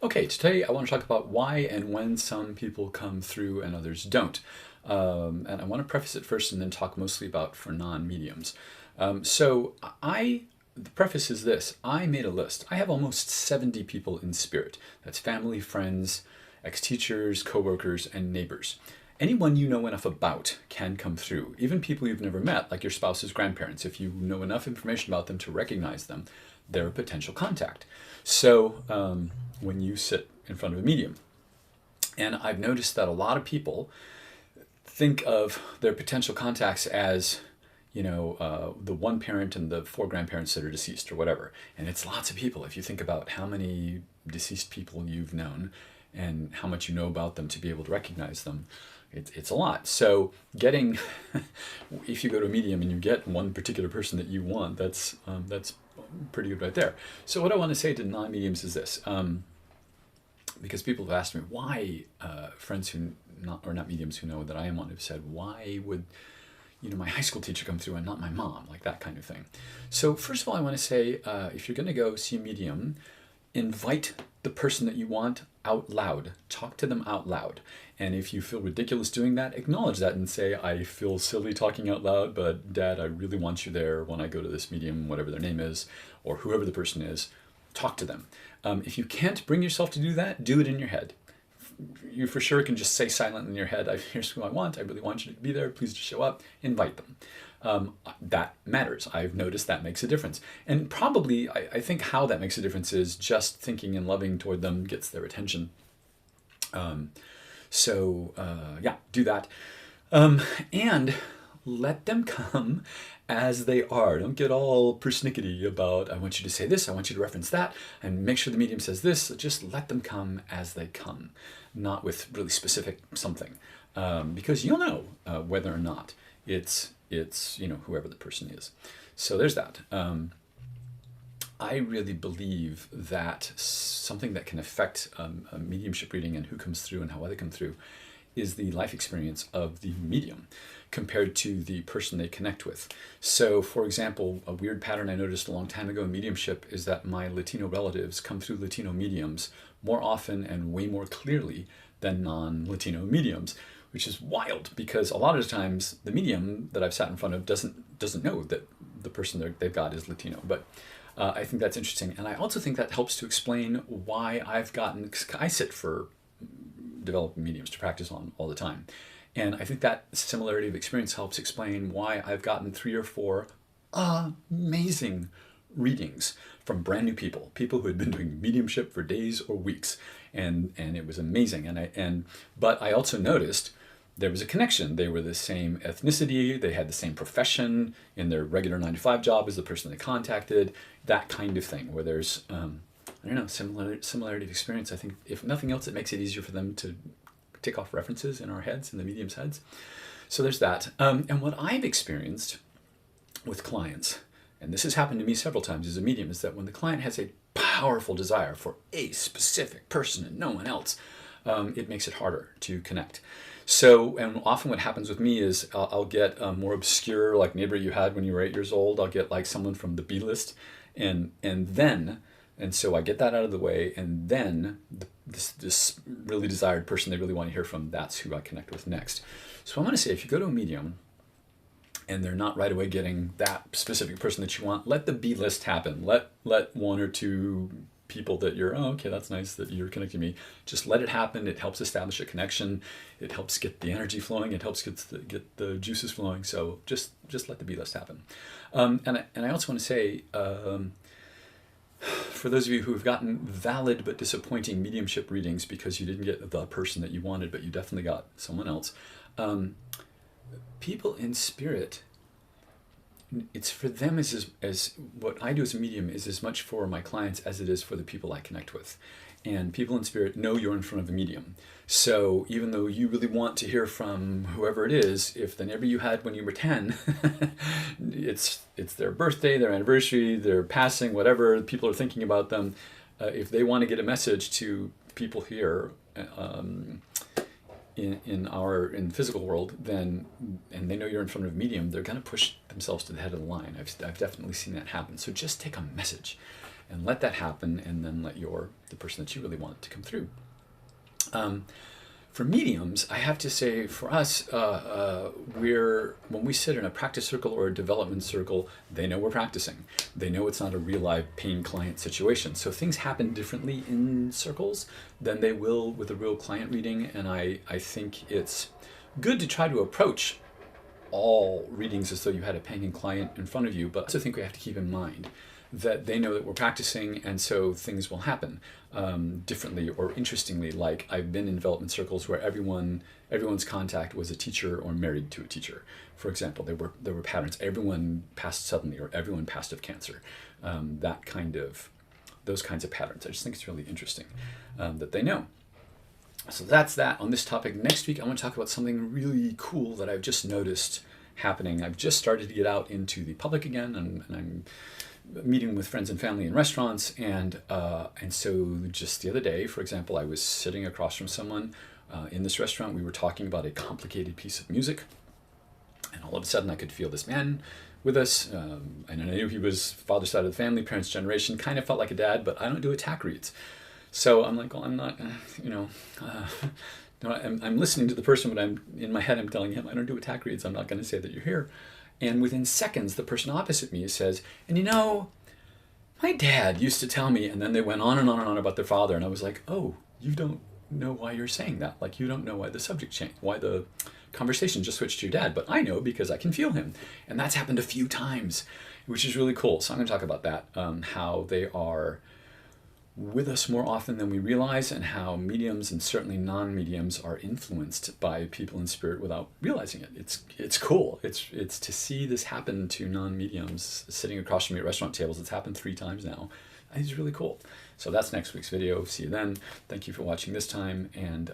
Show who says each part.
Speaker 1: Okay, today I want to talk about why and when some people come through and others don't. And I want to preface it first and then talk mostly about for non-mediums. The preface is this. I made a list. I have almost 70 people in spirit. That's family, friends, ex-teachers, co-workers, and neighbors. Anyone you know enough about can come through, even people you've never met, like your spouse's grandparents. If you know enough information about them to recognize them, they're a potential contact. When you sit in front of a medium, and I've noticed that a lot of people think of their potential contacts as, the one parent and the four grandparents that are deceased or whatever. And it's lots of people. If you think about how many deceased people you've known and how much you know about them to be able to recognize them, it's a lot. So if you go to a medium and you get one particular person that you want, that's pretty good right there. So what I want to say to non-mediums is this, because people have asked me why, friends who not mediums who know that I am one have said, why would my high school teacher come through and not my mom, like that kind of thing. So first of all, I want to say, if you're going to go see a medium, invite the person that you want out loud. Talk to them out loud. And if you feel ridiculous doing that, acknowledge that and say, I feel silly talking out loud, but Dad, I really want you there when I go to this medium, whatever their name is, or whoever the person is. Talk to them. If you can't bring yourself to do that, do it in your head. You for sure can just say silent in your head, here's who I want, I really want you to be there, please just show up, invite them. That matters. I've noticed that makes a difference. And probably, I think how that makes a difference is just thinking and loving toward them gets their attention. Do that. And let them come as they are. Don't get all persnickety about, I want you to say this, I want you to reference that, and make sure the medium says this. Just let them come as they come, not with really specific something. Because you'll know whether or not it's whoever the person is. So there's that. I really believe that something that can affect a mediumship reading and who comes through and how they come through is the life experience of the medium compared to the person they connect with. So, for example, a weird pattern I noticed a long time ago in mediumship is that my Latino relatives come through Latino mediums more often and way more clearly than non-Latino mediums, which is wild because a lot of the times the medium that I've sat in front of doesn't know that the person they've got is Latino. But I think that's interesting. And I also think that helps to explain why I sit for developing mediums to practice on all the time. And I think that similarity of experience helps explain why I've gotten 3 or 4 amazing readings from brand new people who had been doing mediumship for days or weeks. And it was amazing. But I also noticed there was a connection. They were the same ethnicity, they had the same profession in their regular 9-to-5 job as the person they contacted, that kind of thing, where there's similarity of experience. I think if nothing else, it makes it easier for them to tick off references in our heads, in the medium's heads. So there's that. And what I've experienced with clients, and this has happened to me several times as a medium, is that when the client has a powerful desire for a specific person and no one else, it makes it harder to connect. So, and often what happens with me is I'll get a more obscure, like neighbor you had when you were 8 years old. I'll get like someone from the B list, and so I get that out of the way, and then this really desired person they really want to hear from, that's who I connect with next. So I want to say, if you go to a medium and they're not right away getting that specific person that you want, let the B list happen. Let 1 or 2 people that you're, okay, that's nice that you're connecting me. Just let it happen. It helps establish a connection. It helps get the energy flowing. It helps get the juices flowing. So just let the B list happen. And I also want to say, for those of you who have gotten valid but disappointing mediumship readings because you didn't get the person that you wanted, but you definitely got someone else, people in spirit, it's for them as what I do as a medium is as much for my clients as it is for the people I connect with. And people in spirit know you're in front of a medium. So even though you really want to hear from whoever it is, if the neighbor you had when you were 10, it's their birthday, their anniversary, their passing, whatever, people are thinking about them. If they want to get a message to people here in the physical world, then, and they know you're in front of a medium, they're going to push themselves to the head of the line. I've definitely seen that happen. So just take a message and let that happen, and then let the person that you really want to come through. For mediums, I have to say, for us, when we sit in a practice circle or a development circle, they know we're practicing. They know it's not a real live paying client situation. So things happen differently in circles than they will with a real client reading. And I think it's good to try to approach all readings as though you had a paying client in front of you. But I also think we have to keep in mind that they know that we're practicing, and so things will happen differently or interestingly. Like, I've been in development circles where everyone's contact was a teacher or married to a teacher. For example, there were patterns. Everyone passed suddenly, or everyone passed of cancer. Those kinds of patterns. I just think it's really interesting that they know. So that's that on this topic. Next week, I want to talk about something really cool that I've just noticed happening. I've just started to get out into the public again, and I'm meeting with friends and family in restaurants, and so just the other day, for example, I was sitting across from someone in this restaurant. We were talking about a complicated piece of music, and all of a sudden I could feel this man with us, and I knew he was father's side of the family, parents' generation, kind of felt like a dad, but I don't do attack reads. So I'm like, well, I'm not, I'm listening to the person, but in my head I'm telling him, I don't do attack reads, I'm not going to say that you're here. And within seconds, the person opposite me says, and my dad used to tell me, and then they went on and on and on about their father. And I was like, oh, you don't know why you're saying that. Like, you don't know why the subject changed, why the conversation just switched to your dad. But I know because I can feel him. And that's happened a few times, which is really cool. So I'm going to talk about that, how they are with us more often than we realize, and how mediums and certainly non-mediums are influenced by people in spirit without realizing it. It's cool. It's to see this happen to non-mediums sitting across from me at restaurant tables. It's happened 3 times now. It's really cool. So that's next week's video. See you then. Thank you for watching this time, and